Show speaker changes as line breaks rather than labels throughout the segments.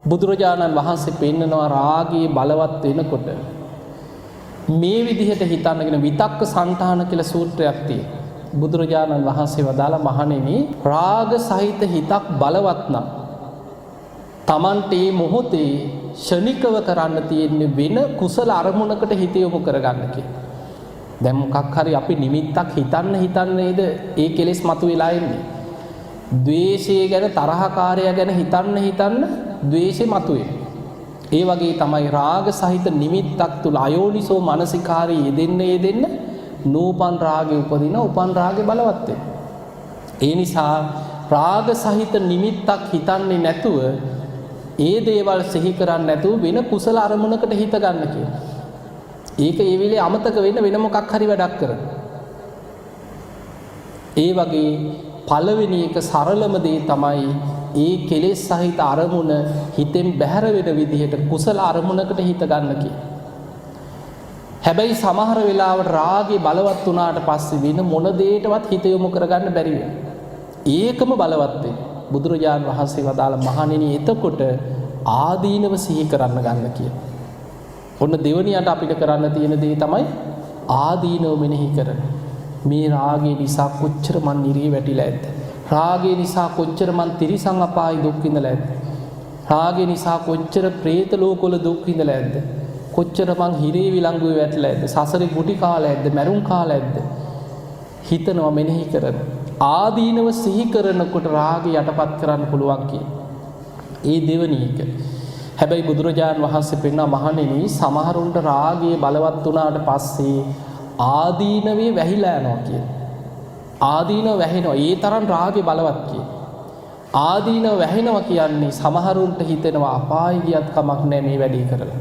බුදුරජාණන් වහන්සේ පෙන්නනවා රාගයේ බලවත් වෙනකොට මේ විදිහට හිතන්නගෙන විතක්ක සංඨාන කියලා සූත්‍රයක් තියෙනවා. බුදුරජාණන් වහන්සේ වදාළ මහණෙනි රාග සහිත හිතක් බලවත් නම් Tamante මේ මොහොතේ ෂණිකව කරන්න තියෙන වෙන කුසල අරමුණකට හිත යොමු කරගන්න කියලා. දැන් මොකක් හරි අපි නිමිත්තක් හිතන්න නේද ඒ කෙලෙස් මතුවලා එන්නේ. ද්වේෂය ගැන තරහකාරය ගැන හිතන්න ද්වේෂය මතුවේ. ඒ වගේ තමයි රාග සහිත නිමිත්තක් තුල අයෝනිසෝ මනසිකාරී යෙදෙන්න නූපන් රාගේ උපන් රාගේ බලවත් වෙනවා. ඒ නිසා රාග සහිත නිමිත්තක් හිතන්නේ නැතුව ඒ දේවල් සිහි කරන්නේ නැතුව වෙන කුසල අරමුණකට හිත ගන්න කියලා. ඒක ඒ වෙලේ අමතක වෙන මොකක් හරි වැඩක් කරන. ඒ වගේ පළවෙනි එක සරලම දේ තමයි ඒ කෙලෙස් සහිත අරමුණ හිතෙන් බැහැර වෙන විදිහට කුසල අරමුණකට හිත ගන්න කියලා. හැබැයි සමහර වෙලාවට රාගේ බලවත් වුණාට පස්සේ වෙන මොන දෙයකටවත් හිත යොමු කරගන්න බැරි වෙනවා. ඒකම බලවත් වෙයි. බුදුරජාන් වහන්සේ වදාළ මහණෙනි එතකොට ආදීනව සිහි කරන්න ගන්න කියලා. ඔන්න දෙවනියට අපිට කරන්න තියෙන දේ තමයි ආදීනව මෙනෙහි කරන. මේ රාගය නිසා කොච්චර මන් නිරේ වැටිලා ඇද්ද? රාගය නිසා කොච්චර මන් තිරිසන් අපායේ දුක් විඳලා ඇද්ද? රාගය නිසා කොච්චර പ്രേත ලෝකවල දුක් විඳලා ඇද්ද? කොච්චර මං හිරේ විලංගුවේ වැටලා ඇද්ද? සසරේ ගුටි කාලා ඇද්ද? මරුන් කාලා ඇද්ද? හිතනවා මෙනෙහි කරන. ආදීනව සිහි කරනකොට රාගය යටපත් කරන්න පුළුවන් කියලා. ඒ දෙවනි එක. හැබැයි බුදුරජාණන් වහන්සේ පෙන්නා මහණෙනි සමහරුන්ට රාගය බලවත් වුණාට පස්සේ ආදීනවේ වැහිලා යනවා කියලා. ආදීනව වැහෙනවා. ඒ තරම් රාගය බලවත් කියලා. ආදීනව වැහෙනවා කියන්නේ සමහරුන්ට හිතෙනවා අපාය ගියත් කමක් නැහැ මේ වැඩේ කරලා.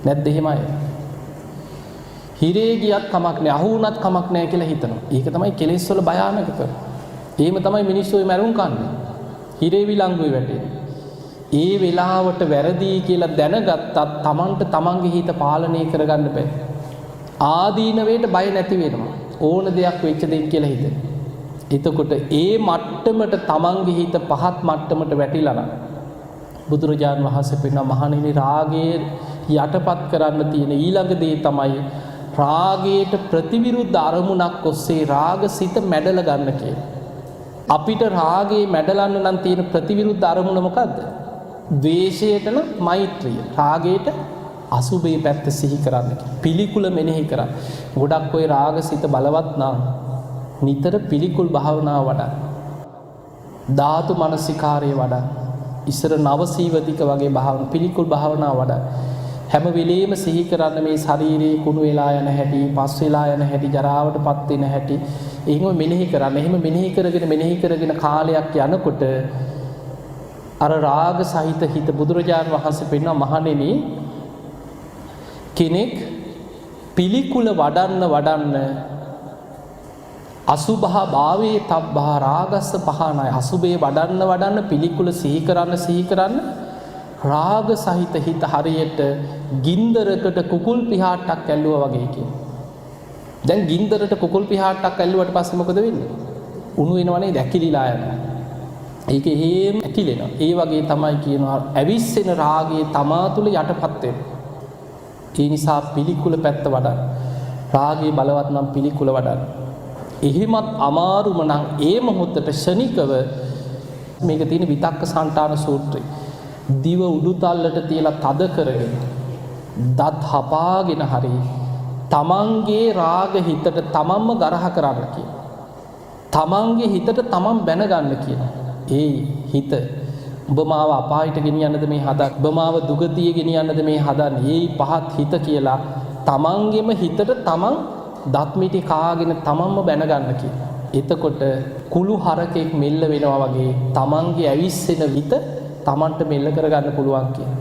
නැද්ද එහෙමයි? හිරේ ගියත් කමක් නැහැ, අහු වුණත් කමක් නැහැ කියලා හිතනවා. ඒක තමයි කෙලෙස් වල භයානකකම. එහෙම තමයි මිනිස්සු මරුන් කන්නේ. හිරේ විලංගුවේ වැටෙන්නේ. ඒ වෙලාවට වැරදි කියලා දැනගත්තත් Tamanට Tamanගේ හිත පාලනය කරගන්න බෑ. ආදීනවේට බය නැති වෙනවා. ඕන දෙයක් වෙච්ච දෙයක් කියලා හිතෙන. එතකොට ඒ මට්ටමට Tamanගේ හිත පහත් මට්ටමට වැටිලා නම් බුදුරජාණන් වහන්සේ පෙන්වන මහණෙනි රාගයේ යටපත් කරන්න තියෙන ඊළඟ දේ තමයි රාගයට ප්‍රතිවිරුද්ධ අරමුණක් ඔස්සේ රාගසිත මැඩල ගන්න කියලා. අපිට රාගයේ මැඩලන්න නම් තියෙන ප්‍රතිවිරුද්ධ අරමුණ මොකද්ද? ද්වේෂයට නම් මෛත්‍රිය. රාගයට අසුබේ පැත්ත සිහි කරන්න කියලා. පිළිකුල මෙනෙහි කරන්න. ගොඩක් ඔය රාගසිත බලවත් නම් නිතර පිළිකුල් භාවනාව වඩා. ධාතු මනසිකාරය වඩා. ඉස්සර නවසීවතික වගේ භාවන පිළිකුල් භාවනාව වඩා. හැම වෙලෙම සිහි කරන්න මේ ශරීරයේ කුණු වෙලා යන හැටි, පස් වෙලා යන හැටි, ජරාවටපත් වෙන හැටි. එහෙම මෙනෙහි කරන්න. එහෙම මෙනෙහි කරගෙන කාලයක් යනකොට අර රාග සහිත හිත බුදුරජාණන් වහන්සේ පෙන්වන මහණෙනි කෙනෙක් පිළිකුල වඩන්න අසුභා භාවේ තබ්බා රාගස්ස පහනයි. අසුභේ වඩන්න පිළිකුල සිහි කරන්න රාග සහිත හිත හරියට ගින්දරකට කුකුල් පිහාට්ටක් ඇල්ලුවා වගේ කියන. දැන් ගින්දරට කුකුල් පිහාට්ටක් ඇල්ලුවට පස්සේ මොකද වෙන්නේ? උණු වෙනවනේ දැකිලිලා යනවා. ඒක එහෙම ඇකිලෙනවා. ඒ වගේ තමයි කියනවා ඇවිස්සෙන රාගයේ තමා තුළ යටපත් වෙනවා. ඒ නිසා පිළිකුල පැත්ත වඩන්න. රාගයේ බලවත් නම් පිළිකුල වඩන්න. එහෙමත් අමාරුම නම් ඒ මොහොතට ෂණිකව මේක තියෙන විතක්ක සංඨාන සූත්‍රය. දිව උඩුතල්ලට තියලා තද කරගෙන දත් හපාගෙන හරි තමන්ගේ රාග හිතට තමන්ම ගරහ කරන්න කියන. තමන්ගේ හිතට තමන් බැනගන්න කියන. ඒ හිත ඔබ මාව අපායට ගෙනියන්නද මේ හදන්නේ? ඔබ මාව දුගතිය ගෙනියන්නද මේ හදන්නේ? ඒ පහත් හිත කියලා තමන්ගේම හිතට තමන් දත් මිටි කාගෙන තමන්ම බැනගන්න කියන. එතකොට කුළු හරකෙක් මෙල්ල වෙනවා වගේ තමන්ගේ ඇවිස්සෙන හිත තමන්ට මෙල්ල කරගන්න පුළුවන් කියන.